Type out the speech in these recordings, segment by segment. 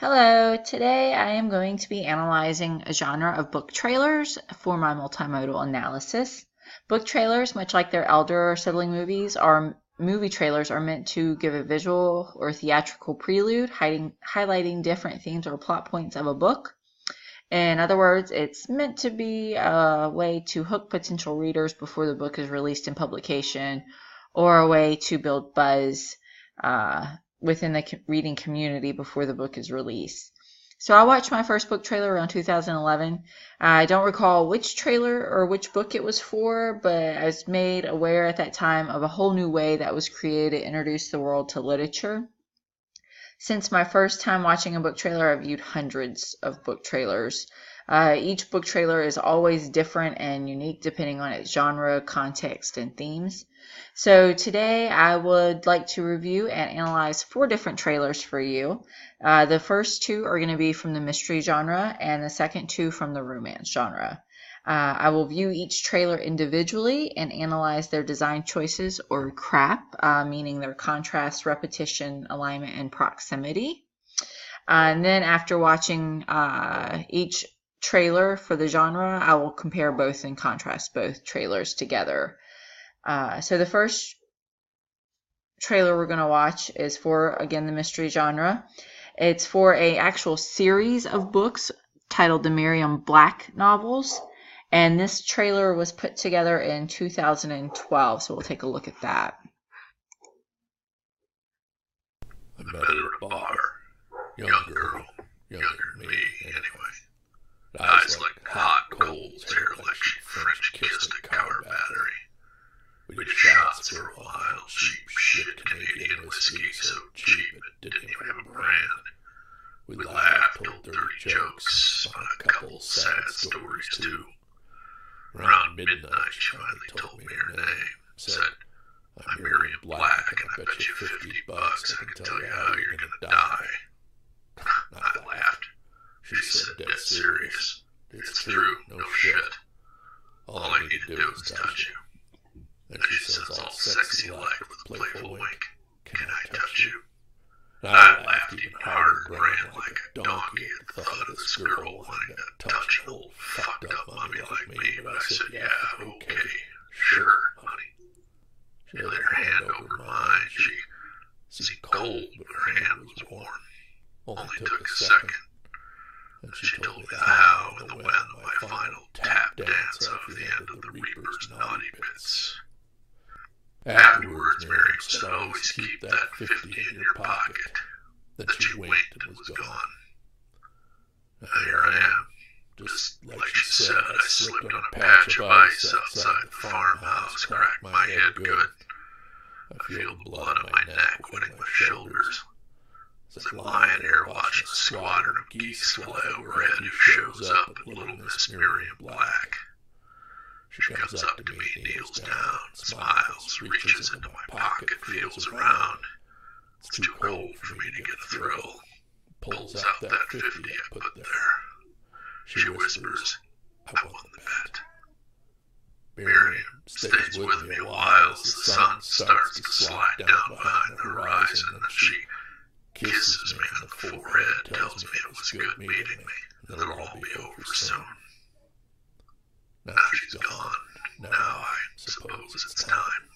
Hello, today I am going to be analyzing a genre of book trailers for my multimodal analysis. Book trailers, much like their elder sibling movies, movie trailers are meant to give a visual or theatrical prelude, highlighting different themes or plot points of a book. In other words, it's meant to be a way to hook potential readers before the book is released in publication, or a way to build buzz within the reading community before the book is released. So I watched my first book trailer around 2011. I don't recall which trailer or which book it was for, but I was made aware at that time of a whole new way that was created to introduce the world to literature. Since my first time watching a book trailer, I've viewed hundreds of book trailers. Each book trailer is always different and unique depending on its genre, context, and themes. So today I would like to review and analyze 4 different trailers for you. The first 2 are going to be from the mystery genre and the second 2 from the romance genre. I will view each trailer individually and analyze their design choices or crap, meaning their contrast, repetition, alignment, and proximity. And then after watching each trailer for the genre, I will compare both and contrast both trailers together. So the first trailer we're going to watch is for, again, the mystery genre. It's for an actual series of books titled the Miriam Black novels. And this trailer was put together in 2012, so we'll take a look at that. I met her at a bar. Young girl. Younger than me, anyway. Eyes like hot coals, hair like she French kissed a cower battery. We did shots for a while, cheap shit Canadian whiskey, so cheap it didn't even have a brand. We laughed, told dirty jokes, spun a couple sad stories too. Around midnight, she finally told me her name. Said, I'm Miriam Black, and I bet you $50 I can tell you how you're gonna die. I laughed. She said, dead serious. It's true, no shit. All I need to do is touch you. And she says, all sexy like with a playful wink, can I touch you? I laughed even harder, ran like a donkey at the thought of this girl wanting to touch an old fucked up mummy like me, but I said, yeah, okay, sure, honey. She laid her hand over mine. She seemed cold, but her hand was warm. Only took a second. And she told me the how and the when, my final tap dance over the end of the Reaper's naughty bits. Afterwards, Miriam said, always keep that 50 in your pocket. Then she winked and was gone. Now here I am. Just like she said, I slipped on a patch of ice outside the farmhouse, cracked my head good. I feel the blood on my neck, wetting my shoulders. As I'm lying here watching a squadron of geese fly overhead who shows up at little Miss Miriam Black. She comes up to me, kneels down, smiles, reaches into my pocket, feels around. It's too cold for me to get a thrill. Pulls out that 50 I put there. She whispers, I won the bet. Miriam stays with me a while as the sun starts to slide down behind the horizon, and she kisses me on the forehead, tells me it was good meeting me, and it'll all be over soon. Now she's gone. Now I suppose it's time.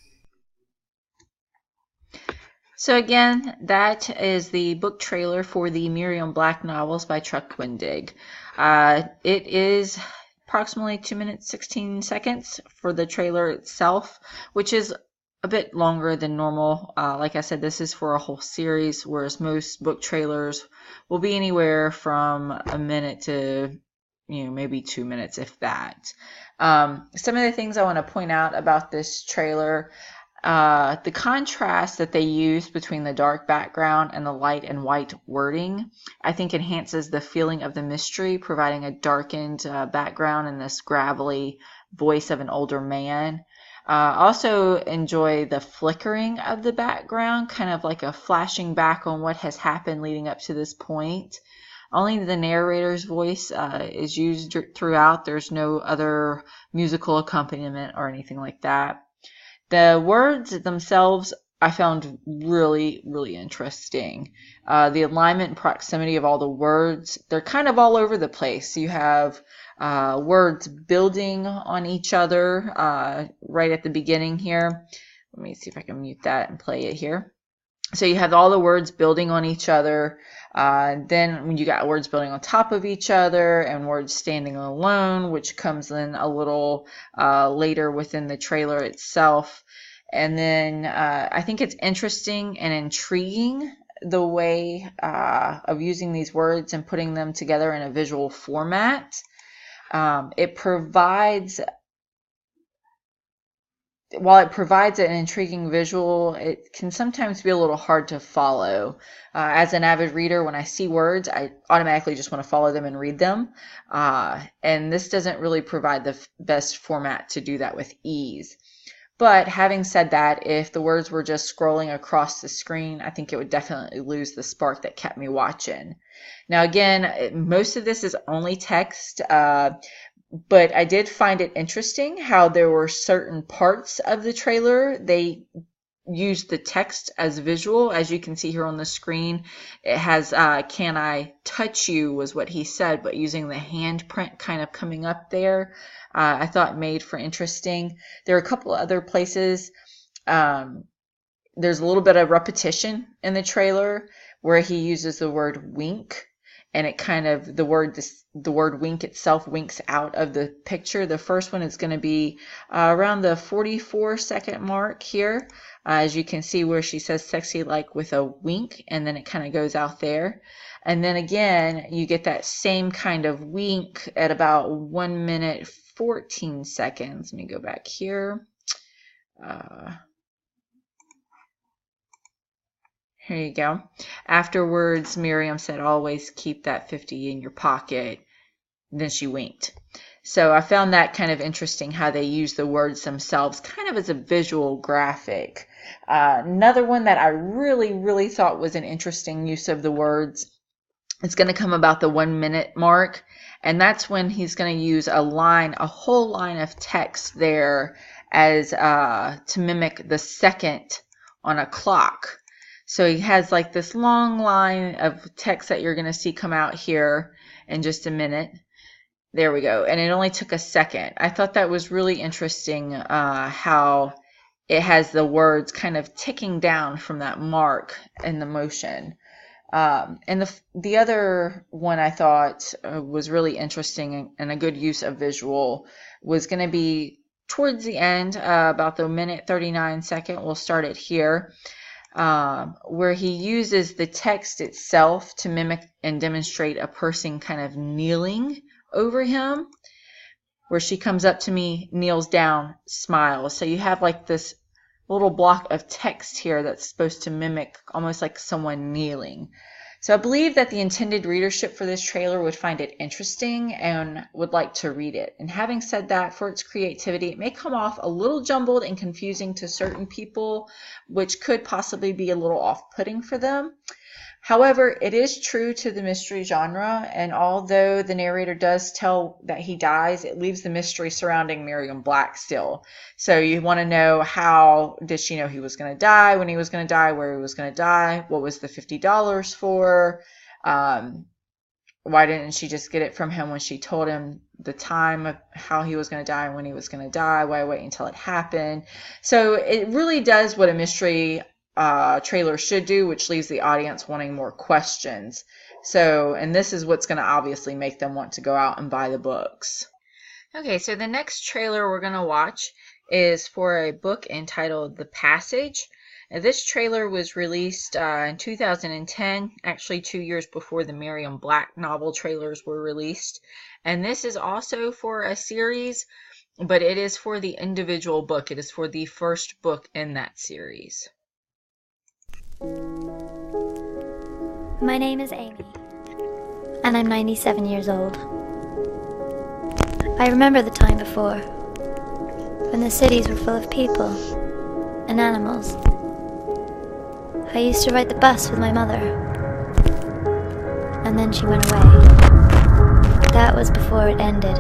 So again, that is the book trailer for the Miriam Black novels by Chuck Wendig. It is approximately 2 minutes 16 seconds for the trailer itself, which is a bit longer than normal. Like I said, this is for a whole series, whereas most book trailers will be anywhere from a minute to maybe 2 minutes, if that. Some of the things I want to point out about this trailer, the contrast that they use between the dark background and the light and white wording, I think enhances the feeling of the mystery, providing a darkened background and this gravelly voice of an older man. Also enjoy the flickering of the background, kind of like a flashing back on what has happened leading up to this point. Only the narrator's voice is used throughout. There's no other musical accompaniment or anything like that. The words themselves I found really, really interesting. The alignment and proximity of all the words, they're kind of all over the place. You have words building on each other right at the beginning here. Let me see if I can mute that and play it here. So you have all the words building on each other. Then when you got words building on top of each other and words standing alone, which comes in a little later within the trailer itself. And then I think it's interesting and intriguing the way of using these words and putting them together in a visual format. It provides, while it provides an intriguing visual, it can sometimes be a little hard to follow. As an avid reader, when I see words, I automatically just want to follow them and read them. And this doesn't really provide the best format to do that with ease. But having said that, if the words were just scrolling across the screen, I think it would definitely lose the spark that kept me watching. Now, again, most of this is only text, but I did find it interesting how there were certain parts of the trailer they used the text as visual. As you can see here on the screen, it has "Can I touch you" was what he said, but using the handprint kind of coming up there, I thought made for interesting. There are a couple other places. There's a little bit of repetition in the trailer where he uses the word wink, and it kind of, the word wink itself winks out of the picture. The first one is going to be around the 44-second mark here. As you can see where she says "sexy like" with a wink, and then it kind of goes out there. And then again, you get that same kind of wink at about 1 minute 14 seconds. Let me go back here. Here you go. Afterwards, Miriam said, "Always keep that 50 in your pocket." Then she winked. So I found that kind of interesting how they use the words themselves kind of as a visual graphic. Another one that I really, really thought was an interesting use of the words, it's going to come about the 1 minute mark. And that's when he's going to use a whole line of text there as to mimic the second on a clock. So he has like this long line of text that you're going to see come out here in just a minute. There we go. And it only took a second. I thought that was really interesting how it has the words kind of ticking down from that mark in the motion. And the other one I thought was really interesting and a good use of visual was going to be towards the end, about the 1:39. We'll start it here, where he uses the text itself to mimic and demonstrate a person kind of kneeling over him, where she comes up to me, kneels down, smiles. So you have like this little block of text here that's supposed to mimic almost like someone kneeling. So I believe that the intended readership for this trailer would find it interesting and would like to read it. And having said that, for its creativity, it may come off a little jumbled and confusing to certain people, which could possibly be a little off-putting for them. However, it is true to the mystery genre, and although the narrator does tell that he dies, it leaves the mystery surrounding Miriam Black still. So you want to know, how did she know he was going to die, when he was going to die, where he was going to die, what was the $50 for, why didn't she just get it from him when she told him the time of how he was going to die and when he was going to die, why wait until it happened. So it really does what a mystery trailer should do, which leaves the audience wanting more questions. So, and this is what's going to obviously make them want to go out and buy the books. Okay, so the next trailer we're going to watch is for a book entitled The Passage. Now, this trailer was released in 2010, actually 2 years before the Miriam Black novel trailers were released. And this is also for a series, but it is for the individual book. It is for the first book in that series. My name is Amy, and I'm 97 years old. I remember the time before, when the cities were full of people and animals. I used to ride the bus with my mother, and then she went away. That was before it ended.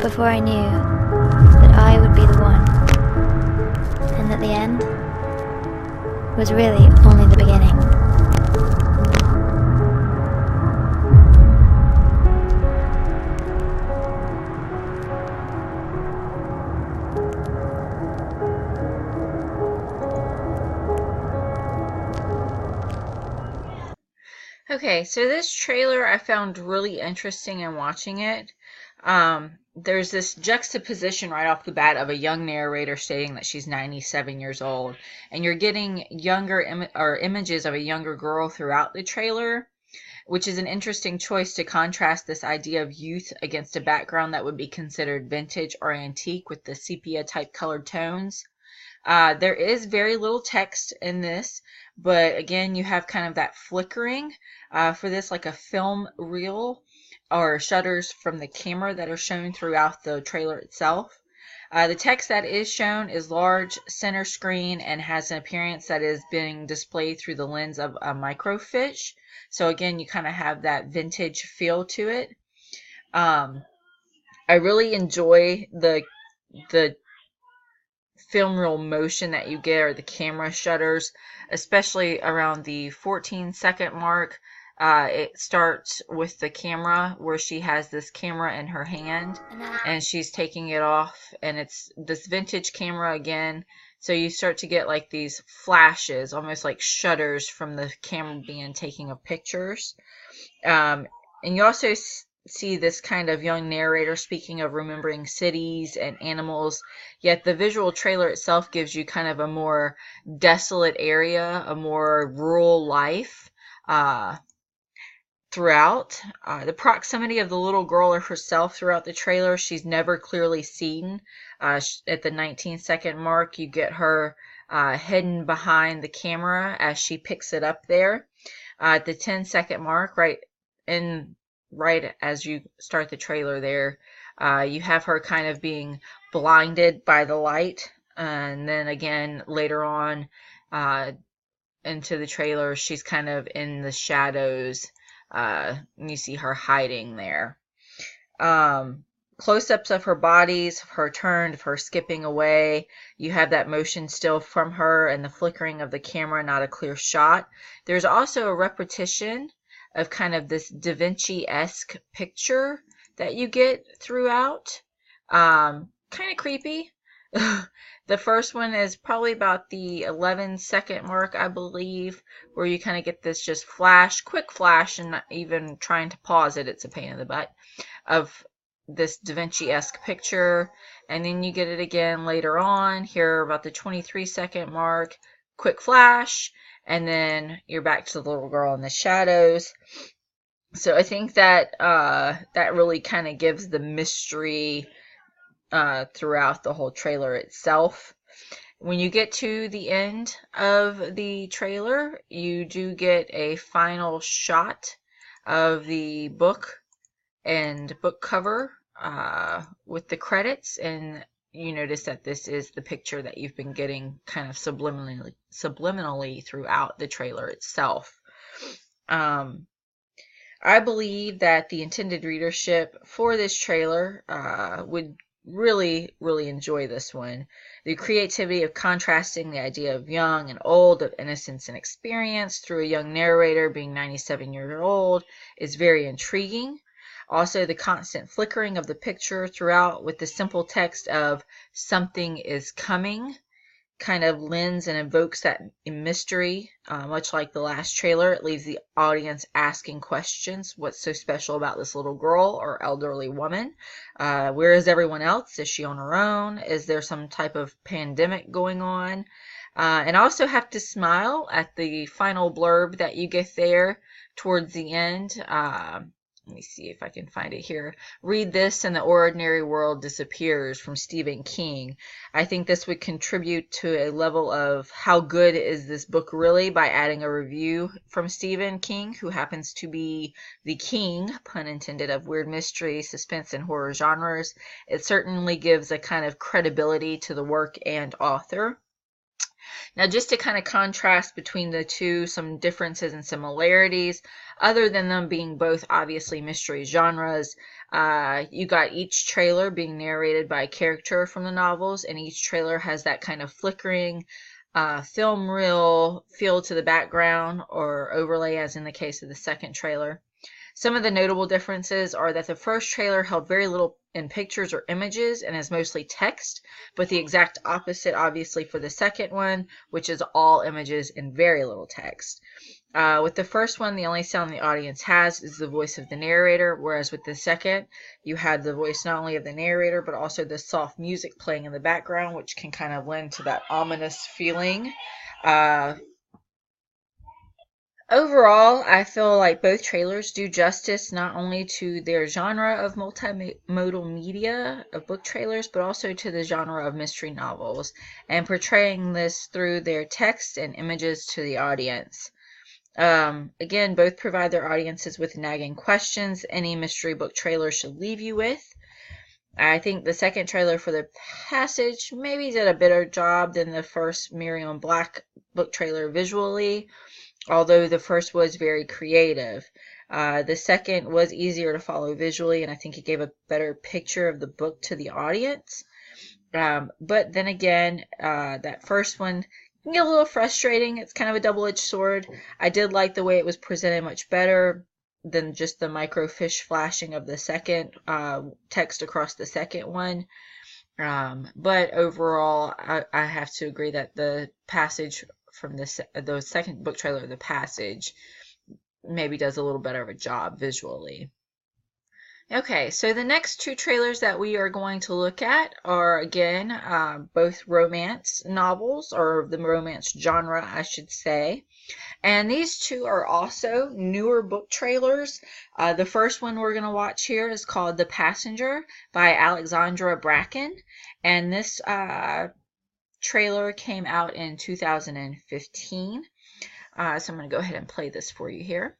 Before I knew that I would be the one, and at the end was really only the beginning. Okay, so this trailer I found really interesting in watching it. There's this juxtaposition right off the bat of a young narrator stating that she's 97 years old, and you're getting younger images of a younger girl throughout the trailer, which is an interesting choice to contrast this idea of youth against a background that would be considered vintage or antique with the sepia type colored tones. There is very little text in this, but again, you have kind of that flickering for this, like a film reel or shutters from the camera that are shown throughout the trailer itself. The text that is shown is large, center screen, and has an appearance that is being displayed through the lens of a microfiche. So again, you kind of have that vintage feel to it. I really enjoy the film reel motion that you get, or the camera shutters, especially around the 14-second mark. It starts with the camera where she has this camera in her hand and she's taking it off, and it's this vintage camera again. So you start to get like these flashes, almost like shutters from the camera being taking of pictures. And you also see this kind of young narrator speaking of remembering cities and animals, yet the visual trailer itself gives you kind of a more desolate area, a more rural life throughout. The proximity of the little girl or herself throughout the trailer, she's never clearly seen. At the 19-second mark, you get her hidden behind the camera as she picks it up there. At the 10-second mark, right as you start the trailer there, you have her kind of being blinded by the light. And then again, later on into the trailer, she's kind of in the shadows. You see her hiding there. Close-ups of her bodies, of her turned, of her skipping away. You have that motion still from her and the flickering of the camera, not a clear shot. There's also a repetition of kind of this Da Vinci-esque picture that you get throughout. Kind of creepy. The first one is probably about the 11-second mark, I believe, where you kind of get this just quick flash, and not even trying to pause it, it's a pain in the butt, of this Da Vinci-esque picture. And then you get it again later on, here about the 23-second mark, quick flash, and then you're back to the little girl in the shadows. So I think that that really kind of gives the mystery throughout the whole trailer itself. When you get to the end of the trailer, you do get a final shot of the book and book cover with the credits, and you notice that this is the picture that you've been getting kind of subliminally throughout the trailer itself. I believe that the intended readership for this trailer would really enjoy this one. The creativity of contrasting the idea of young and old, of innocence and experience, through a young narrator being 97 years old is very intriguing. Also, the constant flickering of the picture throughout with the simple text of "something is coming" kind of lends and invokes that mystery. Much like the last trailer, it leaves the audience asking questions. What's so special about this little girl or elderly woman? Where is everyone else? Is she on her own? Is there some type of pandemic going on? And also have to smile at the final blurb that you get there towards the end. Let me see if I can find it here. "Read this and the ordinary world disappears," from Stephen King. I think this would contribute to a level of how good is this book really by adding a review from Stephen King, who happens to be the king, pun intended, of weird mystery, suspense, and horror genres. It certainly gives a kind of credibility to the work and author. Now, just to kind of contrast between the two, some differences and similarities, other than them being both obviously mystery genres, you got each trailer being narrated by a character from the novels, and each trailer has that kind of flickering film reel feel to the background or overlay, as in the case of the second trailer. Some of the notable differences are that the first trailer held very little in pictures or images and is mostly text, but the exact opposite obviously for the second one, which is all images and very little text. With the first one, the only sound the audience has is the voice of the narrator, whereas with the second, you had the voice not only of the narrator, but also the soft music playing in the background, which can kind of lend to that ominous feeling. Overall, I feel like both trailers do justice not only to their genre of multimodal media of book trailers, but also to the genre of mystery novels, and portraying this through their text and images to the audience. Again, both provide their audiences with nagging questions any mystery book trailer should leave you with. I think the second trailer for The Passage maybe did a better job than the first Miriam Black book trailer visually, although the first was very creative. The second was easier to follow visually, and I think it gave a better picture of the book to the audience. But then again, that first one can get a little frustrating. It's kind of a double-edged sword. I did like the way it was presented much better than just the microfiche flashing of the second text across the second one. But overall, I have to agree that the passage from the second book trailer, The Passage, maybe does a little better of a job visually. Okay, so the next two trailers that we are going to look at are, again, both romance novels, or the romance genre, I should say. And these two are also newer book trailers. The first one we're going to watch here is called The Passenger by Alexandra Bracken. And this trailer came out in 2015. So I'm going to go ahead and play this for you here.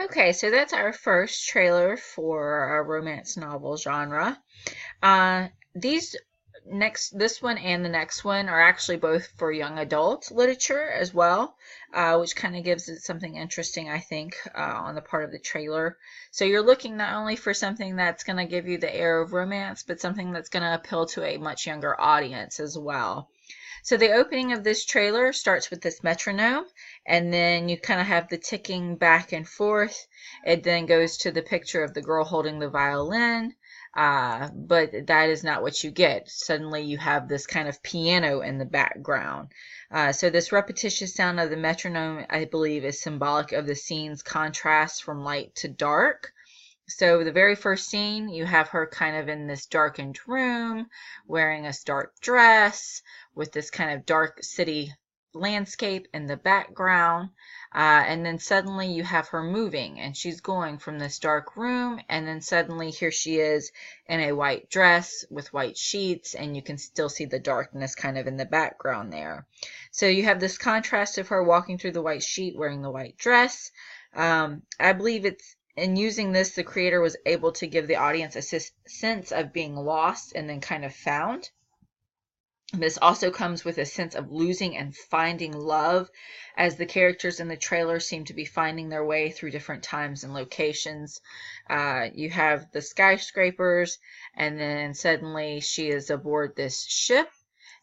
Okay, so that's our first trailer for our romance novel genre. This one and the next one are actually both for young adult literature as well, which kind of gives it something interesting, I think, on the part of the trailer. So you're looking not only for something that's going to give you the air of romance, but something that's going to appeal to a much younger audience as well. So the opening of this trailer starts with this metronome, and then you kind of have the ticking back and forth. It then goes to the picture of the girl holding the violin, but that is not what you get. Suddenly you have this kind of piano in the background. So this repetitious sound of the metronome, I believe, is symbolic of the scene's contrast from light to dark. So the very first scene, you have her kind of in this darkened room, wearing a dark dress, with this kind of dark city landscape in the background, and then suddenly you have her moving, and she's going from this dark room, and then suddenly here she is in a white dress with white sheets, and you can still see the darkness kind of in the background there. So you have this contrast of her walking through the white sheet wearing the white dress. I believe it's in using this, the creator was able to give the audience a sense of being lost and then kind of found. This also comes with a sense of losing and finding love, as the characters in the trailer seem to be finding their way through different times and locations. You have the skyscrapers, and then suddenly she is aboard this ship,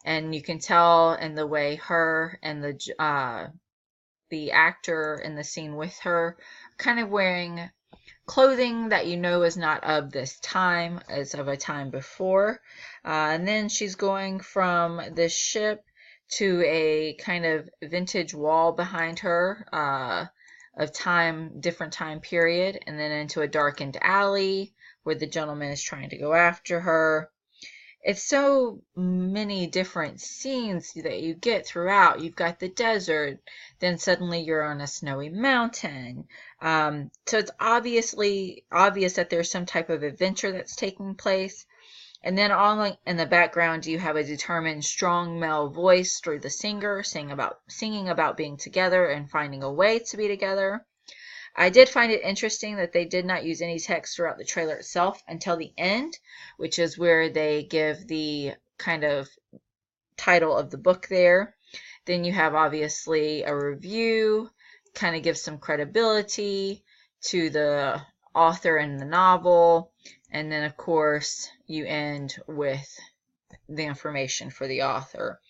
and you can tell in the way her and the actor in the scene with her kind of wearing clothing that you know is not of this time, as of a time before. And then she's going from this ship to a kind of vintage wall behind her of time, different time period, and then into a darkened alley where the gentleman is trying to go after her. It's so many different scenes that you get throughout. You've got the desert, then suddenly you're on a snowy mountain. So it's obvious that there's some type of adventure that's taking place. And then all in the background, you have a determined, strong male voice through the singer singing about being together and finding a way to be together. I did find it interesting that they did not use any text throughout the trailer itself until the end, which is where they give the kind of title of the book there. Then you have obviously a review, kind of gives some credibility to the author and the novel. And then, of course, you end with the information for the author.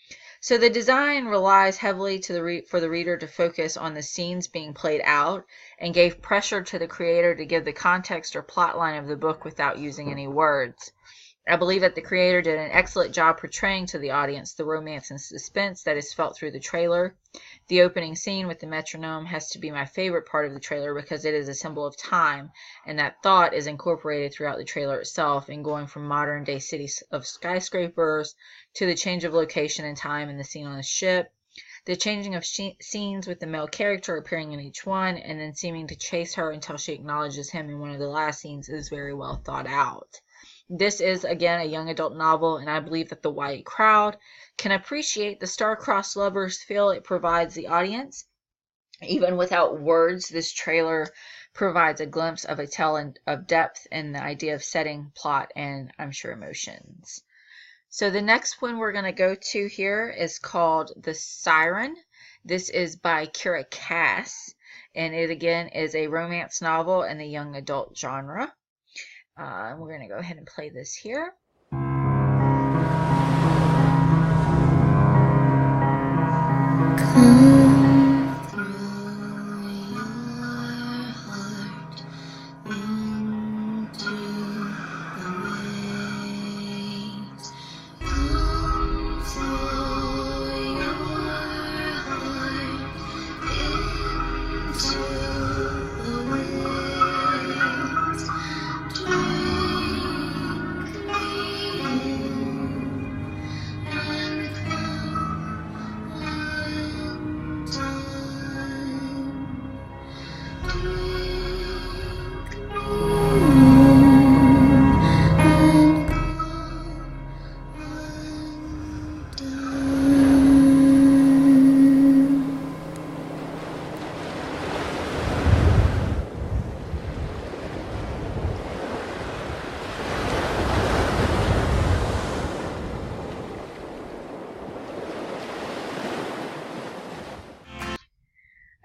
So the design relies heavily for the reader to focus on the scenes being played out, and gave pressure to the creator to give the context or plot line of the book without using any words. I believe that the creator did an excellent job portraying to the audience the romance and suspense that is felt through the trailer. The opening scene with the metronome has to be my favorite part of the trailer because it is a symbol of time, and that thought is incorporated throughout the trailer itself, in going from modern day cities of skyscrapers to the change of location and time in the scene on the ship, the changing of scenes with the male character appearing in each one, and then seeming to chase her until she acknowledges him in one of the last scenes is very well thought out. This is, again, a young adult novel, and I believe that the wide crowd can appreciate the star-crossed lovers feel it provides the audience. Even without words, this trailer provides a glimpse of a tale of depth in the idea of setting, plot, and I'm sure emotions. So the next one we're going to go to here is called The Siren. This is by Kira Cass, and it again is a romance novel in the young adult genre. We're going to go ahead and play this here. Come through your heart into the waves. Come through your heart into the waves. Drink me in and come undone. Drink me in and come undone.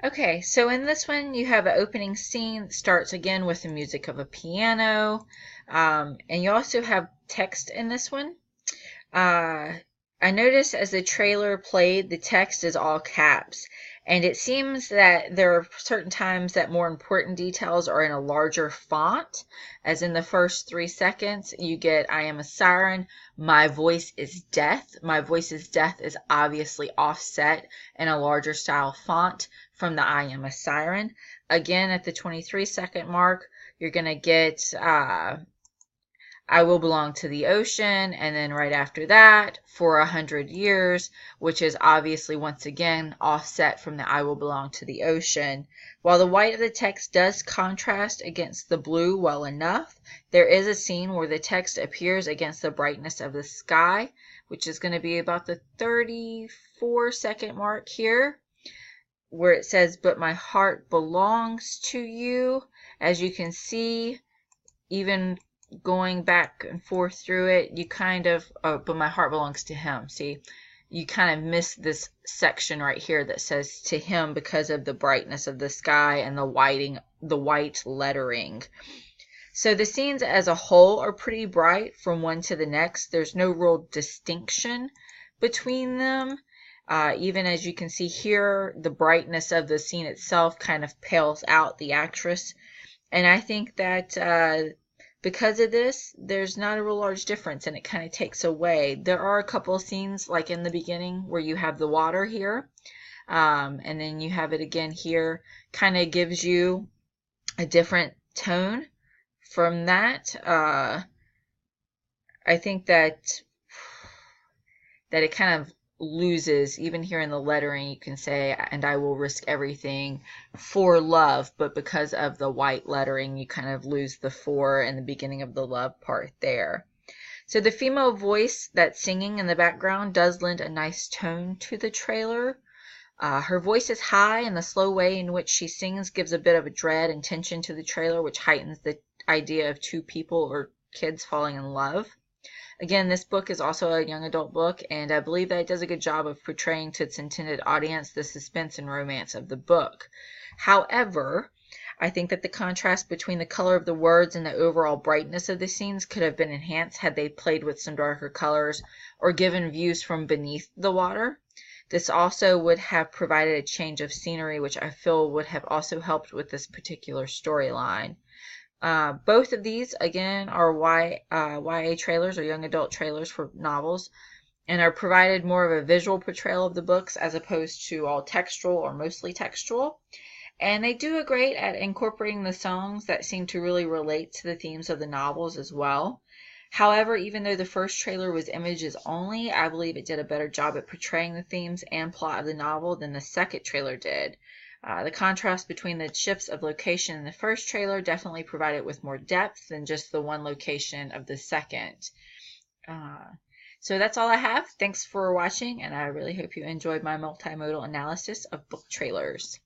Okay, so in this one you have an opening scene that starts again with the music of a piano, and you also have text in this one. I noticed as the trailer played, the text is all caps, and it seems that there are certain times that more important details are in a larger font, as in the first 3 seconds you get "I am a siren, my voice is death." My voice is death is obviously offset in a larger style font from the "I am a siren." Again, at the 23-second mark, you're going to get I Will Belong to the Ocean, and then right after that, For 100 Years, which is obviously once again offset from the I Will Belong to the Ocean. While the white of the text does contrast against the blue well enough, there is a scene where the text appears against the brightness of the sky, which is going to be about the 34-second mark here, where it says, "But my heart belongs to you." As you can see, even going back and forth through it, you kind of, oh, but my heart belongs to him. See, you kind of miss this section right here that says to him because of the brightness of the sky and the white lettering. So the scenes as a whole are pretty bright from one to the next. There's no real distinction between them. Even as you can see here, the brightness of the scene itself kind of pales out the actress. And I think that because of this, there's not a real large difference, and it kind of takes away. There are a couple of scenes, like in the beginning, where you have the water here, and then you have it again here. Kind of gives you a different tone from that. I think that it kind of loses, even here in the lettering, you can say, "And I will risk everything for love," but because of the white lettering, you kind of lose the "for" in the beginning of the love part there. So the female voice that's singing in the background does lend a nice tone to the trailer. Her voice is high, and the slow way in which she sings gives a bit of a dread and tension to the trailer, which heightens the idea of two people or kids falling in love. Again, this book is also a young adult book, and I believe that it does a good job of portraying to its intended audience the suspense and romance of the book. However, I think that the contrast between the color of the words and the overall brightness of the scenes could have been enhanced had they played with some darker colors or given views from beneath the water. This also would have provided a change of scenery, which I feel would have also helped with this particular storyline. Both of these, again, are YA trailers or young adult trailers for novels, and are provided more of a visual portrayal of the books as opposed to all textual or mostly textual. And they do great at incorporating the songs that seem to really relate to the themes of the novels as well. However, even though the first trailer was images only, I believe it did a better job at portraying the themes and plot of the novel than the second trailer did. The contrast between the shifts of location in the first trailer definitely provided with more depth than just the one location of the second. So that's all I have. Thanks for watching, and I really hope you enjoyed my multimodal analysis of book trailers.